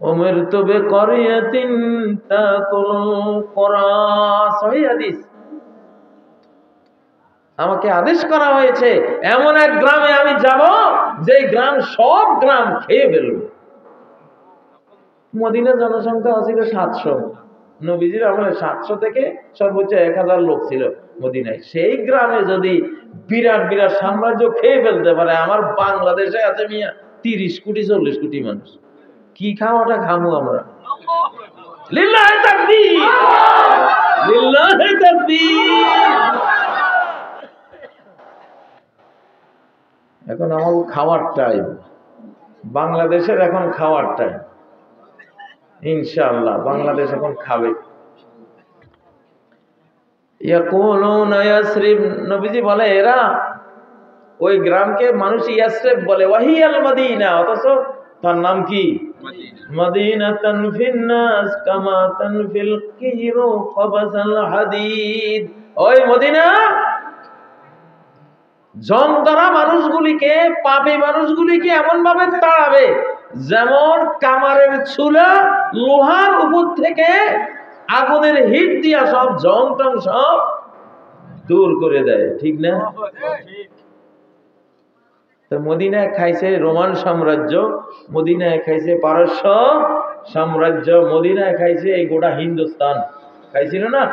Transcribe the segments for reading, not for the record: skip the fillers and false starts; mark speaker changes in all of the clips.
Speaker 1: উমিরতু বিকরিয়াতিন তাকুলুল কুরা, সহিহ হাদিস। আমাকে আদেশ করা হয়েছে এমন এক গ্রামে আমি যাব যে গ্রাম সব গ্রাম খেয়ে ফেলবে। মদিনার জনসংখ্যা ছিল 700, নবীজির আমলে 700 থেকে সর্বোচ্চ 1000 লোক ছিল মদিনায়। সেই গ্রামে যদি বিরাট বিরাট সাম্রাজ্য খেয়ে ফেলতে পারে, আমার বাংলাদেশে আছে মিয়া 30 কোটি 40 কোটি মানুষ, কি খাওয়াটা খামু আমরা? লিল্লাহি তাকবীর, লিল্লাহি তাকবীর। এখন আমার খাওয়ার টাইম, বাংলাদেশের এখন খাওয়ার টাইম। ইনশাআল্লাহ বাংলাদেশ এখন খাবে। ইয়াকুলুনা ইয়াসরিব, নবীজি বলে এরা ওই গ্রামকে মানুষ ইয়াসরিব বলে, ওয়াহিয়াল মদিনা, অথচ তার নাম কি? মদিনাতুন ফিন্নাস কামা তানফিল কিরু কবাসাল হাদিদ। ওই মদিনা জং ধরা মানুষগুলিকে, পাপী মানুষগুলিকে এমন ভাবে তাড়াবে যেমন কামারের চুলা লোহার উপর থেকে আগুনের হিট দিয়া সব জং টং সব দূর করে দেয়, ঠিক না? তো মদিনায় খাইছে রোমান সাম্রাজ্য, মদিনায় খাইছে পারস্য সাম্রাজ্য, মদিনায় খাইছে এই গোটা হিন্দুস্তান খাইছিল না?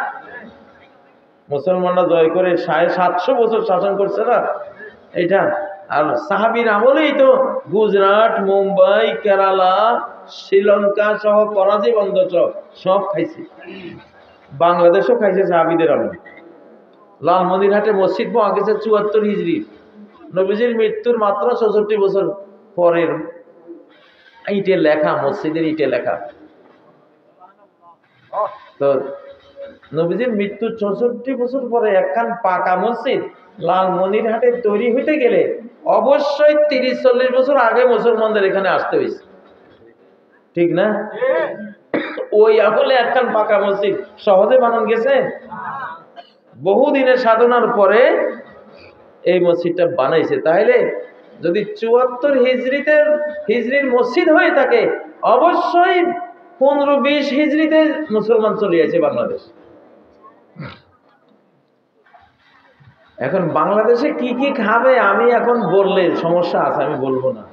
Speaker 1: মুসলমানরা জয় করে 750 বছর শাসন করছে না এটা। আর সাহাবীর আমলেই তো গুজরাট, মুম্বাই, কেরালা, শ্রীলঙ্কা সহ করাচি বন্দর সব খাইছে। বাংলাদেশও খাইছে সাহাবীদের আমলে। লালমনিরহাটে মসজিদ পাওয়া গেছে 74 হিজরি, নবীজির মৃত্যুর মাত্র 64 বছর পরের ইটে লেখা, মসজিদের ইটে লেখা। তো নবীজির মৃত্যুর 64 বছর পরে একখান পাকা মসজিদ লালমনিরহাটে তৈরি হইতে গেলে অবশ্যই 30-40 বছর আগে মুসলমানদের এখানে আসতে হয়েছে, ঠিক না? ওই আমলে একখান পাকা মসজিদ সহজে বানানো গেছে? বহুদিনের সাধনার পরে এই মসজিদটা বানাইছে। তাহলে যদি 74 হিজরির মসজিদ হয়ে থাকে, অবশ্যই 15-20 হিজরিতে মুসলমান চলে আসে বাংলাদেশ। এখন বাংলাদেশে কি কি খাবে আমি এখন বললে সমস্যা আছে, আমি বলবো না।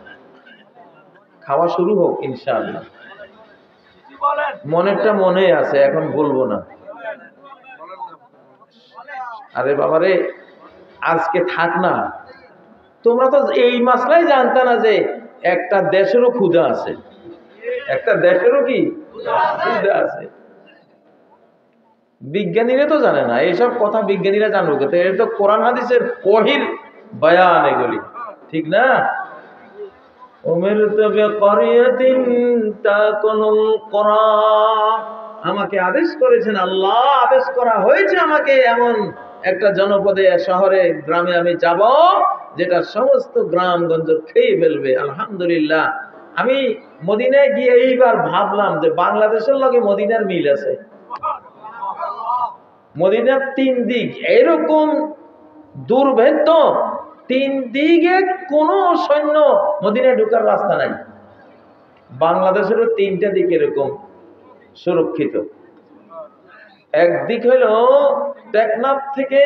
Speaker 1: খাওয়া শুরু হোক ইনশাআল্লাহ, মনেরটা মনে আছে, এখন বলবো না। আরে বাবারে আজকে থাক না, তোমরা তো এই মাসলাই জানতা না যে একটা দেশেরও ক্ষুধা আছে, একটা দেশেরও কি ক্ষুধা আছে। বিজ্ঞানীরা তো জানে না এইসব কথা, বিজ্ঞানীরা জানবো কোথায়? এটা তো কোরআন হাদিসের ওহীর বয়ান এগুলি, ঠিক না? উমিরতু বিকরিয়াতিন তাকুলুল কুরা, আমাকে আদেশ করেছেন আল্লাহ, আদেশ করা হয়েছে আমাকে এমন একটা জনপদে, শহরে, গ্রামে আমি যাব যেটা সমস্ত গ্রামগঞ্জ খেয়ে ফেলবে। আলহামদুলিল্লাহ আমি মদিনায় গিয়ে এইবার ভাবলাম যে বাংলাদেশের লগে মদিনার মিল আছে। মদিনার 3 দিক এরকম দুর্ভেদ্য, 3 দিকে কোন সৈন্য মদিনায় ঢোকার রাস্তা নাই। বাংলাদেশেরও 3টা দিক এরকম সুরক্ষিত। একদিক হলো টেকনাফ থেকে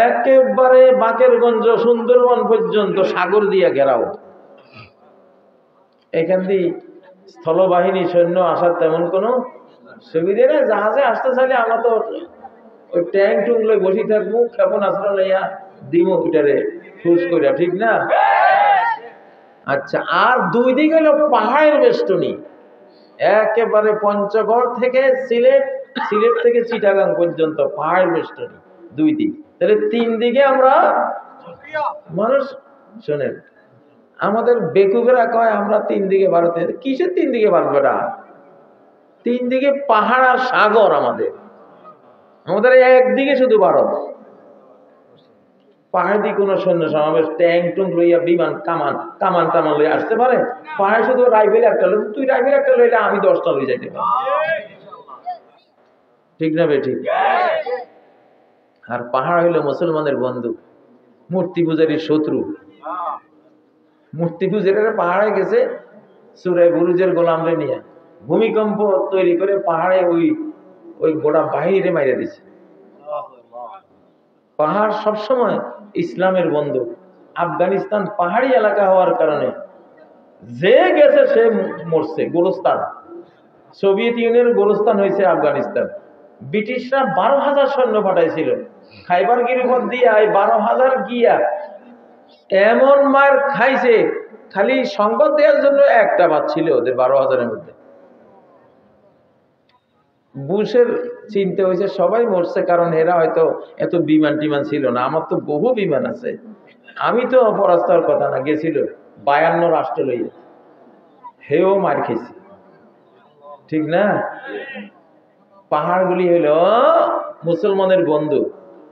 Speaker 1: একেবারে বাকেরগঞ্জ সুন্দরবন পর্যন্ত সাগর দিয়ে ঘেরাও। এখান দিয়ে স্থলবাহিনী সৈন্য আসার তেমন কোনো সুবিধা নেই। জাহাজে আসতে চাইলে আমরা তো ওই ট্যাঙ্ক টুংলে বসে থাকবো, ক্ষেপণাস্ত্র লইয়া দিমো ওইটারে ফুস করিয়া, ঠিক না? আচ্ছা, আর 2 দিক হলো পাহাড়ের বেষ্টনী, একেবারে পঞ্চগড় থেকে সিলেট, সিলেট থেকে চিটাগাং পর্যন্ত পাহাড়ের বেষ্টনী 2 দিক। তাহলে 3 দিকে আমরা মানুষ। শোনেন, আমাদের বেকুবেরা কয় আমরা 3 দিকে ভারতে, কিসের 3 দিকে ভারতবেরা? 3 দিকে পাহাড় আর সাগর। আমাদের একদিকে শুধু ভারত। পাহাড় দিয়ে কোনো সৈন্য সমাবেশ ট্যাঙ্ক টুঙ্ক লইয়া বিমান কামান টামান লইয়া আসতে পারে? পাহাড় শুধু রাইফেল একটা লই, তুই রাইফেল একটা লইলে আমি 10টা লই যাইতে পারি, ঠিক না বে? ঠিক। আর পাহাড় হইল মুসলমানের বন্ধু, মূর্তি পূজারীর শত্রু। মূর্তি পূজারীরা পাহাড়ে গেছে সূরা বুরুজের গোলামরে নিয়ে ভূমিকম্প তৈরি করে পাহাড়ে ওই গোটা বাহিরে মাইরে দিছে। পাহাড় সবসময় ইসলামের বন্ধু। আফগানিস্তান পাহাড়ি এলাকা হওয়ার কারণে যে গেছে সে মরছে। গোরস্থান, সোভিয়েত ইউনিয়নের গোরস্থান হয়েছে আফগানিস্তান। ব্রিটিশরা 12,000 সৈন্য পাঠাইছিল খাইবার গিরিপথ দিয়ে, 12,000 গিয়া এমন মার খাইছে, খালি সংবাদ দেওয়ার জন্য একটা বাদ ছিল ওদের 12,000-এর মধ্যে। বুশের চিনতে হয়েছে সবাই মরছে, কারণ এরা হয়তো এত বিমান টিমান ছিল না। আমার তো বহু বিমান আছে, আমি তো পরাস্ত হওয়ার কথা না। গেছিল 52 রাষ্ট্র লইয়া, হেও মার খেয়েছে, ঠিক না? পাহাড়গুলি হইল মুসলমানের বন্ধু।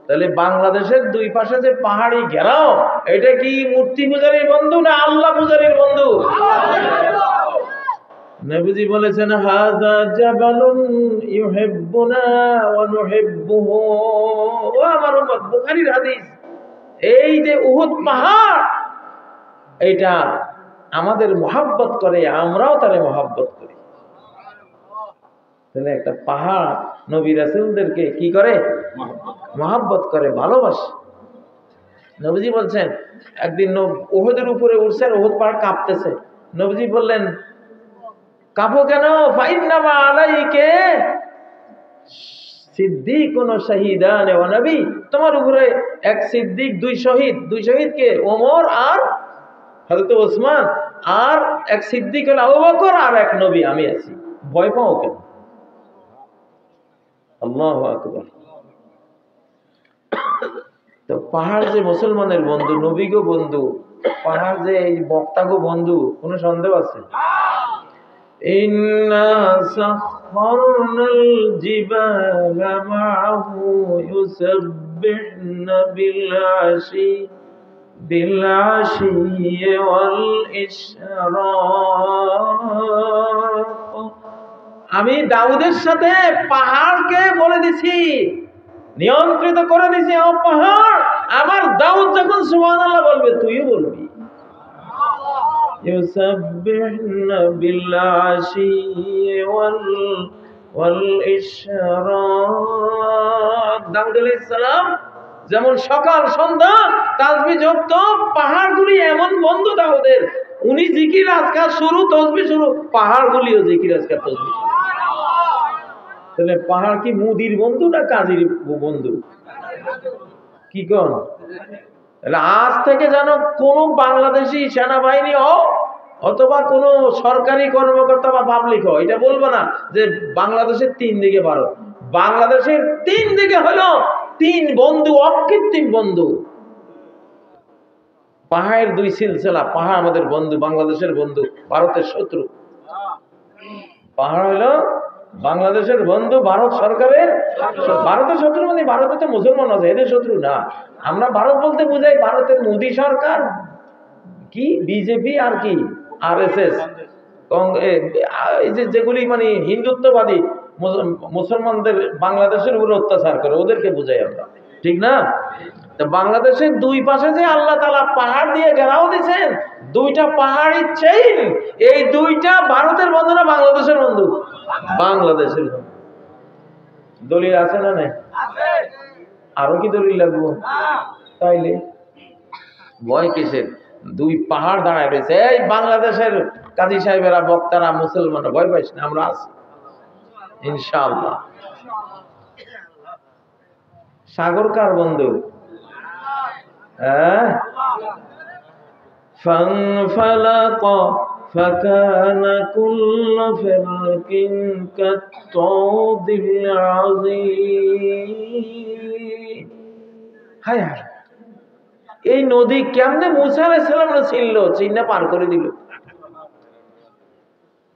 Speaker 1: তাহলে বাংলাদেশের দুই পাশে যে পাহাড়ি ঘেরাও, এটা কি মূর্তি পূজারীর বন্ধু না আল্লাহ পূজারীর বন্ধু? নবীজি বলেছেন হাযা জাবালুন ইউহিব্বুনা ওয়া নুহিব্বুহু। ও আমার উম্মত, বুখারীর হাদিস। এই যে উহুদ পাহাড়, এটা আমাদের মহব্বত করে, আমরাও তারে মহব্বত করি। তাহলে একটা পাহাড় নবী রাসূলদেরকে কি করে? মহব্বত করে, ভালোবাসে। নবীজি বলছেন একদিন উহুদের উপরে উঠছেন, উহুদ পাহাড় কাঁপতেছে। নবীজি বললেন কাঁপো কেন? ফাইন্নামা আলাইকে সিদ্দীকুন ওয়া শাহীদান ওয়া নবী। তোমার উপরে এক সিদ্দিক, দুই শহীদ। দুই শহীদ কে? ওমর আর হযরত ওসমান, আর এক সিদ্দিক হলো আবু বকর, আর এক নবী আমি আছি। ভয় পাও কেন? আল্লাহু আকবার। তো পাহাড় যে মুসলমানের বন্ধু, নবীগো বন্ধু, পাহাড় যে এই বক্তাগো বন্ধু, কোনো সন্দেহ আছে? ইন্না সাখখারনাল জিবালা মাআহু ইউসাব্বিহনা বিল আশি ওয়াল ইশরাক। আমি দাউদের সাথে পাহাড়কে বলে দিছি, নিয়ন্ত্রিত করে দিছি, ও পাহাড়, আমার দাউদ যখন সুবহানাল্লাহ বলবে তুইও বলবি। ইউসাব্বিহনা বিল আশি ওয়াল ইশরাক। দাউদ আলাইহিস সালাম যেমন সকাল সন্ধ্যা তাসবিহ জপত, পাহাড়গুলি এমন বন্ধু দাউদের, উনি জিকির আজকার শুরু, তাসবিহ শুরু, পাহাড়গুলিও জিকির আজকার তাসবিহ। তাহলে পাহাড় কি মুদির বন্ধু না কাজীর বন্ধু? কি কোন? আজ থেকে যেন কোন বাংলাদেশি সেনাবাহিনী হোক অথবা কোন সরকারি কর্মকর্তা বা পাবলিক হোক, এটা বলবো না যে বাংলাদেশের 3 দিকে ভারত। বাংলাদেশের 3 দিকে হলো 3 বন্ধু, অকৃত্রিম বন্ধু। পাহাড়ের 2 সিলসিলা। পাহাড় আমাদের বন্ধু, বাংলাদেশের বন্ধু, ভারতের শত্রু। পাহাড় হলো বাংলাদেশের বন্ধু, ভারত সরকারের। ভারতের শত্রু মানে ভারতে তো মুসলমান আছে, এদের শত্রু না। আমরা ভারত বলতে বুঝাই ভারতের মোদী সরকার, কি বিজেপি আর কি আরএসএস, এই যেগুলি মানে হিন্দুত্ববাদী মুসলমানদের বাংলাদেশের উপর অত্যাচার করে, ওদেরকে বুঝাই আমরা, ঠিক না? তো বাংলাদেশের 2 পাশে যে আল্লাহ তাআলা পাহাড় দিয়ে ঘেরাও দিয়েছেন, 2টা পাহাড়ি চেইন, এই 2টা ভারতের বন্ধু না বাংলাদেশের বন্ধু? বাংলাদেশের বন্ধু। দলিল আছে না নাই? আরো কি দলিল লাগবো? তাইলে ভয় কিসের? 2 পাহাড় দাঁড়ায় রয়েছে। এই বাংলাদেশের কাজী সাহেবেরা, বক্তারা, মুসলমানরা ভয় পাইস না, আমরা আছি ইনশাআল্লাহ। সাগর কার বন্ধু? فانفلق فكان كل فرق كالطود العظيم। হায় হায়, এই নদী কেমনে মুসা আলাইহিস সালামরা চিন্না পার করে দিল।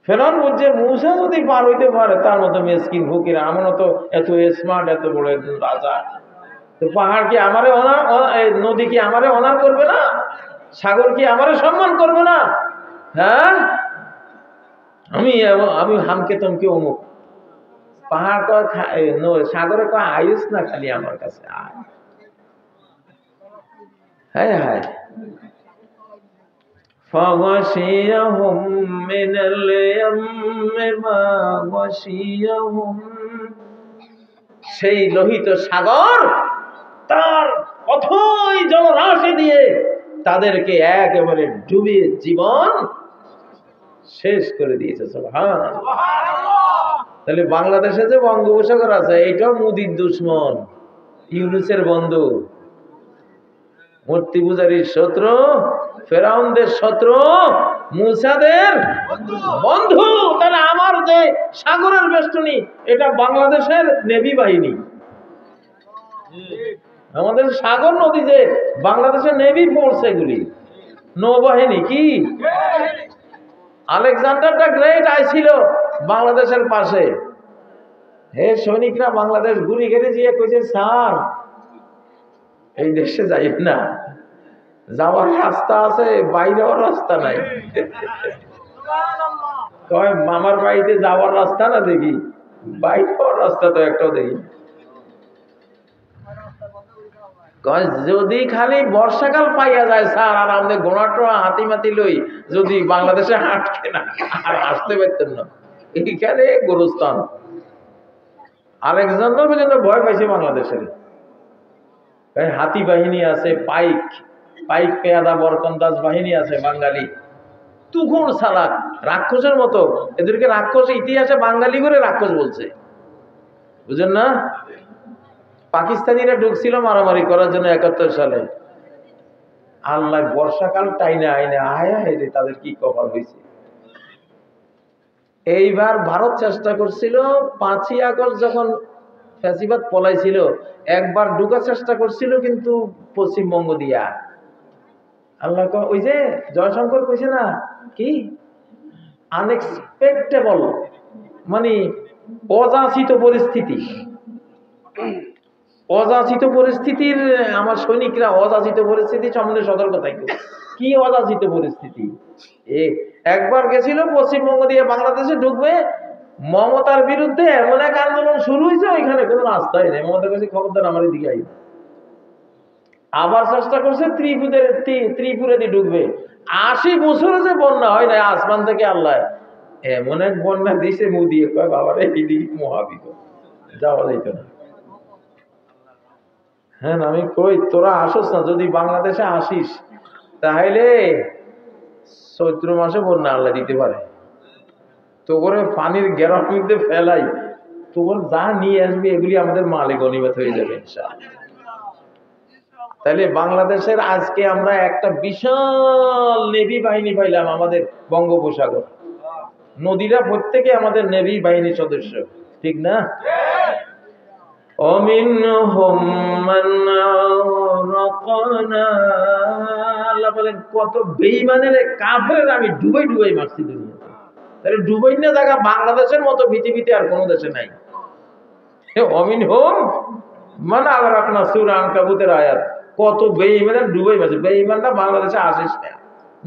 Speaker 1: ফেরাউন বলছে মুসা যদি পার হইতে পারে, তার মতো মিসকিন ফকির, আমার তো এত স্মার্ট, এত বড় একজন রাজা, তো পাহাড় কি আমারে নদী কি আমারে অনার করবে না? সাগর কি আমারে সম্মান করবে না? হ্যাঁ, আমি হামকে তমকে অমুক। পাহাড় সাগরে কয় আয়ুস না, খালি আমার কাছে আয়। হায় হায়। ফাগাশিয়াহুম মিনাল ইয়াম্মি মা গাশিয়াহুম, সেই লোহিত সাগর তার অথই জলরাশি দিয়ে তাদেরকে একেবারে ডুবিয়ে জীবন শেষ করে দিয়েছে। সুবহানাল্লাহ। তাহলে বাংলাদেশে যে বঙ্গোপসাগর আছে এটাও মোদির দুশমন, ইউনূসের বন্ধু, মূর্তি পূজারীর শত্রু, ফেরাউনদের শত্রু, মুসাদের বন্ধু। তাহলে আমার যে সাগরের বেষ্টনী এটা বাংলাদেশের নেভি বাহিনী, আমাদের সাগর নদী যে বাংলাদেশের নেভি ফোর্স, এগুলি নৌবাহিনী। কি আলেকজান্ডার দ্য গ্রেট আইছিল বাংলাদেশের পাশে, হে সৈনিকরা বাংলাদেশ ঘুরি ঘেরে দিয়ে কইছে, স্যার এই দেশে যাই না, যাওয়ার রাস্তা আছে, বাইরেও রাস্তা নাই। কয় মামার বাড়িতে যাওয়ার রাস্তা না দেখি, বাইরেও রাস্তা তো একটাও দেখি। কয় যদি খালি বর্ষাকাল পাইয়া যায় স্যার, আর আমাদের গোড়াটোয়া হাতি মাতি লই যদি বাংলাদেশে আটকে না, আর আসতে পারতেন না, এইখানে গোরস্থান। আলেকজান্ডার পর্যন্ত ভয় পাইছে বাংলাদেশের। হাতি বাহিনী আছে, পাইক পেয়াদা বরকন্দাজ বাহিনী আছে বাঙালি, তুখোড় সালাক, রাক্ষসের মতো। এদেরকে রাক্ষস ইতিহাসে বাঙালি করে রাক্ষস বলছে, বুঝেন না? পাকিস্তানিরা ঢুকছিল মারামারি করার জন্য ৭১ সালে। আল্লাহ বর্ষাকাল টাইনে আইনে আয়া রে, তাদের কি কপাল হয়েছে। এইবার ভারত চেষ্টা করছিল ৫ই আগস্ট যখন ফ্যাসিবাদ পলাইছিল, একবার ঢুকার চেষ্টা করছিল, কিন্তু পশ্চিমবঙ্গ দিয়া। আল্লাহ ওই যে জয়শঙ্কর কইছে না, কি আনএক্সপেক্টেবল, মানে অযাচিত পরিস্থিতি। অযাচিত পরিস্থিতির আমার সৈনিকরা অযাচিত পরিস্থিতি সম্বন্ধে সতর্ক থাকবে। কি অযাচিত পরিস্থিতি? একবার গেছিল পশ্চিমবঙ্গ দিয়ে বাংলাদেশে ঢুকবে, মমতার বিরুদ্ধে এমন এক আন্দোলন শুরু হয়েছে, ওইখানে কোনো রাস্তাই নেই। মমতার কাছে খবরদার আমার দিকে আই। আবার চেষ্টা করছে ত্রিপুরা দিয়ে ঢুকবে, ৮০ বছরে যে বন্যা হয় না, আসমান থেকে আল্লাহ এমন এক বন্যা দিছে, মুখ দিয়ে কয় বাবার এইদিকে মহাবিপদ, যাওয়া যাইত না। হ্যাঁ, আমি কই তোরা আসিস না, যদি বাংলাদেশে আসিস তাহলে চৈত্র মাসে বন্যা আল্লাহ দিতে পারে। তো করে পানির গেরার মধ্যে ফেলাই, তোর যা নিয়ে আসবি এগুলি আমাদের মালিক গনিমত হয়ে যাবে ইনশাআল্লাহ। তাহলে বাংলাদেশের আজকে আমরা একটা বিশাল নেভি বাহিনী পাইলাম, আমাদের বঙ্গোপসাগর নদীরা প্রত্যেকে আমাদের নেভি বাহিনীর সদস্য, ঠিক না? আল্লাহ বলেন কত বেঈমানের কাফের আমি ডুবাই ডুবাই মারছি দুনিয়াতে। তাহলে ডুবাই না জায়গা বাংলাদেশের মতো পৃথিবীতে আর কোনো দেশে নাই। অমিন হোম মানে আবার আপনার সূরা আনকাবুতের আয়াত, কত বেঈমানের ডুবাই মারছে। বেঈমানরা বাংলাদেশে আসিস না,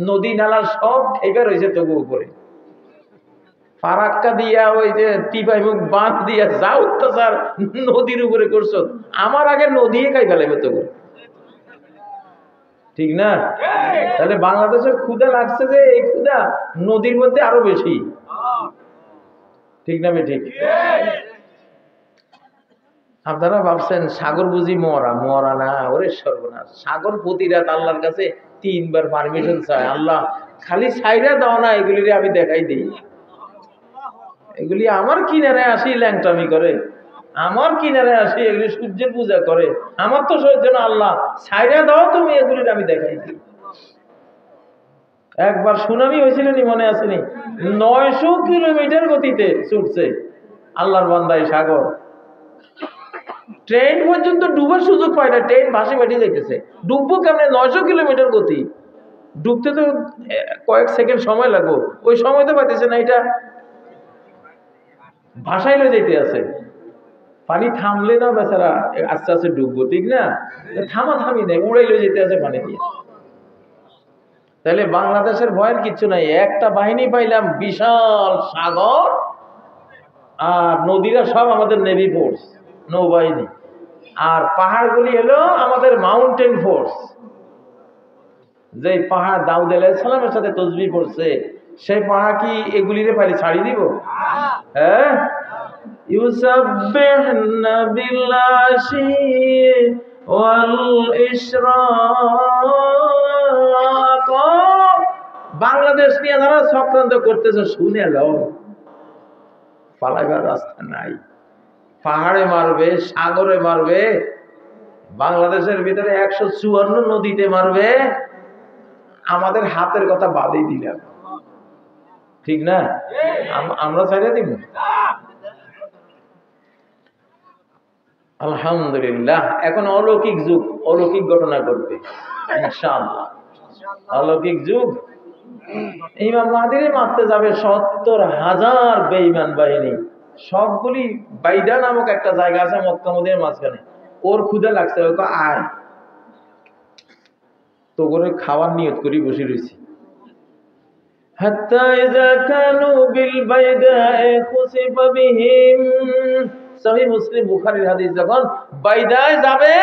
Speaker 1: নদী নালা সব ঠেকে রয়েছে তবু উপরে। ফারাক্কা দিয়া ওই যে টিপাই মুখ বাঁধ দিয়া যা অত্যাচার নদীর উপরে করছো, আমার আগে নদী খাই ফেলাবে তবু, ঠিক না? তাহলে বাংলাদেশের ক্ষুধা লাগছে যে, এই ক্ষুধা নদীর মধ্যে আরো বেশি, ঠিক না? ঠিক। আপনারা ভাবছেন সাগর বুঝি মরা? মরা না, ওরে সর্বনাশ। সাগর প্রতি রাত আল্লাহর কাছে ৩ বার পারমিশন চায়, আল্লাহ খালি ছাইরা দাও না, এগুলি আমি দেখাই দিই। এগুলি আমার কিনারে আসি ল্যাংটামি করে, আমার কিনারে আসি এগুলি সূর্যের পূজা করে, আমার তো সহ্য না, আল্লাহ ছাইরা দাও তুমি, এগুলির আমি দেখাই দিই। একবার সুনামি হয়েছিল নি, মনে আসেনি? ৯০০ কিলোমিটার গতিতে ছুটছে আল্লাহর বান্দায় সাগর, ট্রেন পর্যন্ত ডুবার সুযোগ পায় না, ট্রেন ভাসে ভাসে যেতেছে। ডুববো কেমনে? ৯০০ কিলোমিটার গতি, ডুবতে তো কয়েক সেকেন্ড সময় লাগবে, ওই সময় তো পাইতেছে না, এটা ভাসাইলে যেতে আছে। পানি থামলে না বেচারা আস্তে আস্তে ডুববো, ঠিক না? থামি নেই, উড়াইলে যেতে আছে পানি দিয়ে। তাহলে বাংলাদেশের ভয়ের কিচ্ছু নাই, একটা বাহিনী পাইলাম বিশাল সাগর, আর নদীরা সব আমাদের নেভি ফোর্স, নৌবাহিনী, আর পাহাড়গুলি হলো আমাদের মাউন্টেন ফোর্স। যে পাহাড় দাউদ আলাইহিস সালামের সাথে তসবিহ পড়ছে, সেই পাহাড় কি এগুলিরে পারি ছাড়ি দিব? হ্যাঁ, ইউসাব্বিহুনা বিল আশি ওয়াল ইশরাক। বাংলাদেশ নিয়ে যারা চক্রান্ত করতেছে শুনে লও, পালাইবার রাস্তা নাই। পাহাড়ে মারবে, সাগরে মারবে, বাংলাদেশের ভিতরে 154 নদীতে মারবে, আমাদের হাতের কথা বাদই দিলাম, ঠিক না? আমরা ছাড়িয়ে দিব? আলহামদুলিল্লাহ। এখন অলৌকিক যুগ, অলৌকিক ঘটনা ঘটবে ইনশাআল্লাহ। অলৌকিক যুগ, ইমাম মাহদিরে মারতে যাবে 70,000 বেঈমান বাহিনী। সবগুলি বাইদা নামক একটা জায়গা আছে মক্কা মদিনার মাঝখানে। ওর ক্ষুধা লাগছে, ওকে আয় তো করে খাওয়ার নিয়ত করি বসে রয়েছি। হাত্তা ইযা কানু বিল বাইদায়ে খুসিফা বিহিম। সহিহ মুসলিম বুখারীর হাদিস, যখন বাইদায় যাবে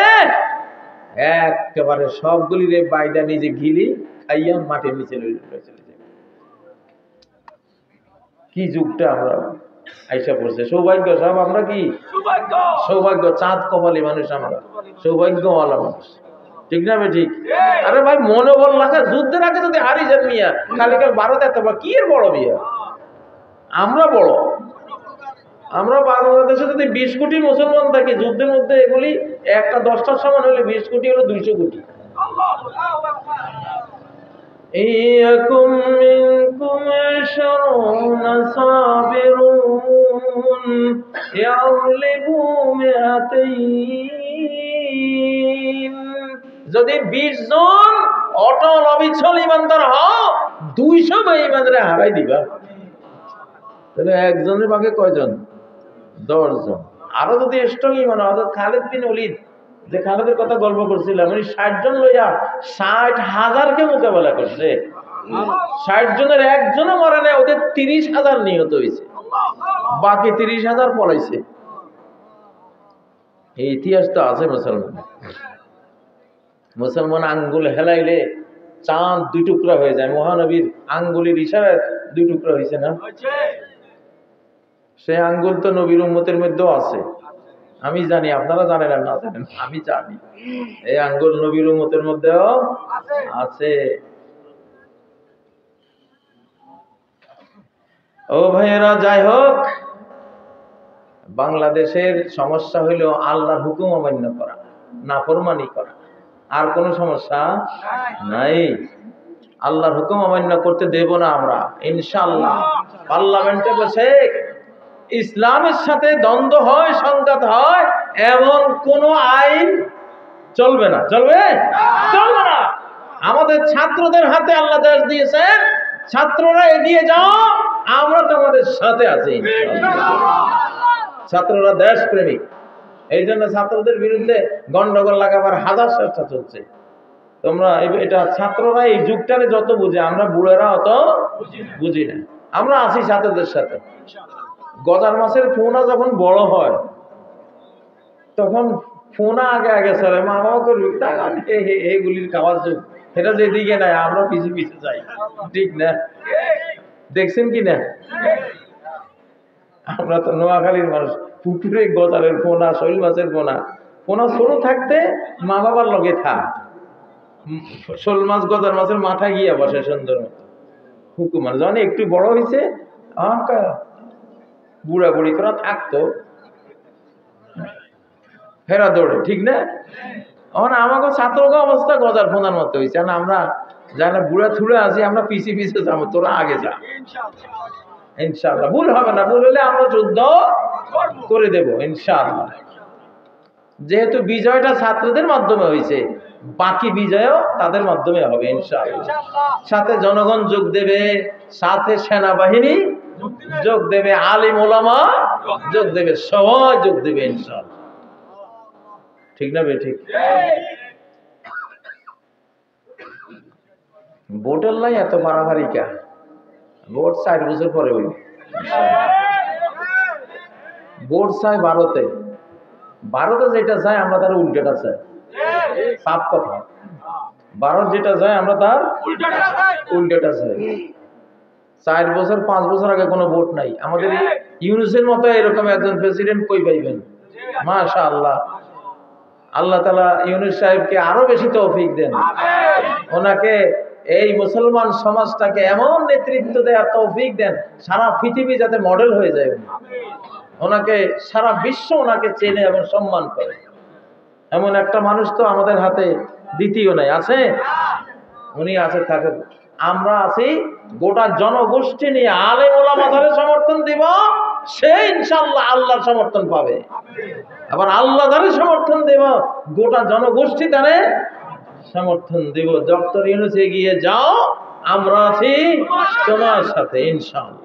Speaker 1: একেবারে সবগুলি রে বাইদা নিজে গিলি খাইয়া মাটির নিচে চলে যাবে। কি যুগটা আমরা আইসা পড়ছে। সৌভাগ্য সব আমরা, কি সৌভাগ্য, চাঁদ কপালি মানুষ আমরা, সৌভাগ্যওয়ালা মানুষ, ঠিক না ভাই? ঠিক। আরে ভাই মনোবল লাগে, যুদ্ধের আগে যদি হারি যান মিয়া, কালিকার ভারত এত কি এর বড় মিয়া, আমরা বড়। আমরা বাংলাদেশে যদি 20 কোটি মুসলমান থাকি, যুদ্ধের মধ্যে এগুলি একটা 10টার সমান হলে 20 কোটি হলো 200 কোটি। ইয়াকুম মিনকুম 20 সাবিরুন ইয়াগলিবু মিআতাইন। যদি 20 জন অটল অবিচল ইমানদার হও, 200 বেঈমানরে হারাই দিবা। তাহলে একজনের ভাগে কয়জন? 10 জন। আরো যদি স্ট্রং ইমান হয়, খালিদ বিন ওলীদ, যে খালিদের কথা গল্প করছিলাম, উনি 60 জন লইয়া 60,000কে মোকাবেলা করছে। 60 জনের একজনও মরে নাই, ওদের 30,000 নিহত হয়েছে, বাকি 30,000 পলাইছে। এই ইতিহাস তো আছে মুসলমান। মুসলমান আঙ্গুল হেলাইলে চাঁদ 2 টুকরা হয়ে যায়। মহানবীর আঙ্গুলের ইশারায় 2 টুকরা হয়েছে না? সে আঙ্গুল তো নবীর উম্মতের মধ্যেও আছে, আমি জানি, আপনারা জানেন আর না জানেন, আমি জানি এই আঙ্গুল নবীর উম্মতের মধ্যেও আছে। ও ভাইয়েরা, যাই হোক, বাংলাদেশের সমস্যা হইল আল্লাহর হুকুম অমান্য করা, নাফরমানি করা। আর কোন সমস্যা নাই। আল্লাহর হুকুম অমান্য করতে দেব না আমরা ইনশাআল্লাহ। পার্লামেন্টে বসে ইসলামের সাথে দ্বন্দ্ব হয়, সংঘাত হয়, এমন কোন আইন চলবে না। চলবে? চলবে না। আমাদের ছাত্রদের হাতে আল্লাহ দেশ দিয়েছেন, ছাত্ররা এগিয়ে যাও, আমরা তোমাদের সাথে আছি। ছাত্ররা দেশ প্রেমিক, এই জন্য ছাত্রদের বিরুদ্ধে গন্ডগোল লাগাবার হাজার চেষ্টা চলছে। তোমরা এটা, ছাত্ররা এই যুগটারে যত বুঝে, আমরা বুড়েরা অত বুঝি না। আমরা আছি ছাত্রদের সাথে। গজার মাছের ফোনা যখন বড় হয়, তখন ফোনা আগে আগে চলে, মা বাবা করবি এগুলির খাওয়ার যুগ। এটা যেদিকে নাই আমরা পিছু পিছু যাই, ঠিক না? দেখছেন কি না? আমরা তো নোয়াখালীর মানুষ, পুকুরে গজারের পোনা, শৈল মাছের পোনা, পোনা ছোট থাকতে মা বাবার লগে থাক, শোল মাছ গজার মাছের মাথায় গিয়ে বসে সুন্দর মতো। হুকুমান যখন একটু বড় হয়েছে, বুড়া বুড়ি করা থাকতো, ফেরা দৌড়ে, ঠিক না? আমাকে ছাত্রকে অবস্থা গজার ফোনার মতো হয়েছে। আমরা যারা বুড়া থুড়ে আছি, আমরা পিছিয়ে পিছিয়ে যাবো, তোরা আগে যা ইনশাআল্লাহ। ভুল হবে না, ভুল হলে আমরা যুদ্ধ করে দেব ইনশাআল্লাহ। যেহেতু বিজয়টা ছাত্রদের মাধ্যমে হয়েছে, বাকি বিজয়ও তাদের মাধ্যমে হবে ইনশাআল্লাহ। সাথে জনগণ যোগ দেবে, সাথে সেনাবাহিনী যোগ দেবে, আলিম ওলামা যোগ দেবে, সবাই যোগ দেবে ইনশাআল্লাহ, ঠিক না বে? ঠিক। ভোটের লাই এত মারামারি কা? ভোট 4 বছর পরে হইল। ভোট চাই ভারতে, ভারতে যেটা চাই আমরা তার উল্টেটা চাই। সাফ কথা, ভারত যেটা চায় আমরা তার উল্টাটা চাই। 4 বছর 5 বছর আগে কোনো ভোট নাই। আমাদের ইউনুসের মতো এরকম একজন প্রেসিডেন্ট কই পাইবেন? মাশাআল্লাহ, আল্লাহ তাআলা ইউনুস সাহেবকে আরো বেশি তৌফিক দেন, ওনাকে এই মুসলমান সমাজটাকে এমন নেতৃত্ব দেওয়ার তৌফিক দেন, সারা পৃথিবী যাতে মডেল হয়ে যায়, ওনাকে সারা বিশ্ব ওনাকে চেনে এবং সম্মান করে। এমন একটা মানুষ তো আমাদের হাতে দ্বিতীয় নাই, আছে? উনি আছে, থাকে। আমরা আছি গোটা জনগোষ্ঠী নিয়ে, আলেম ওলামা ধরে সমর্থন দিব, সে ইনশাআল্লাহ আল্লাহর সমর্থন পাবে। আবার আল্লাহ ধরে সমর্থন দেব, গোটা জনগোষ্ঠী তারে সমর্থন দেব। ডক্টর ইউনূস এগিয়ে যাও, আমরা আছি তোমার সাথে ইনশাআল্লাহ।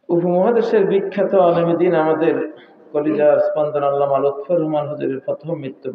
Speaker 1: উপমহাদেশের বিখ্যাত আলেম দ্বীন আমাদের কলিজার স্পন্দন আল্লামা লুৎফর রহমান হুজুরের প্রথম মৃত্যু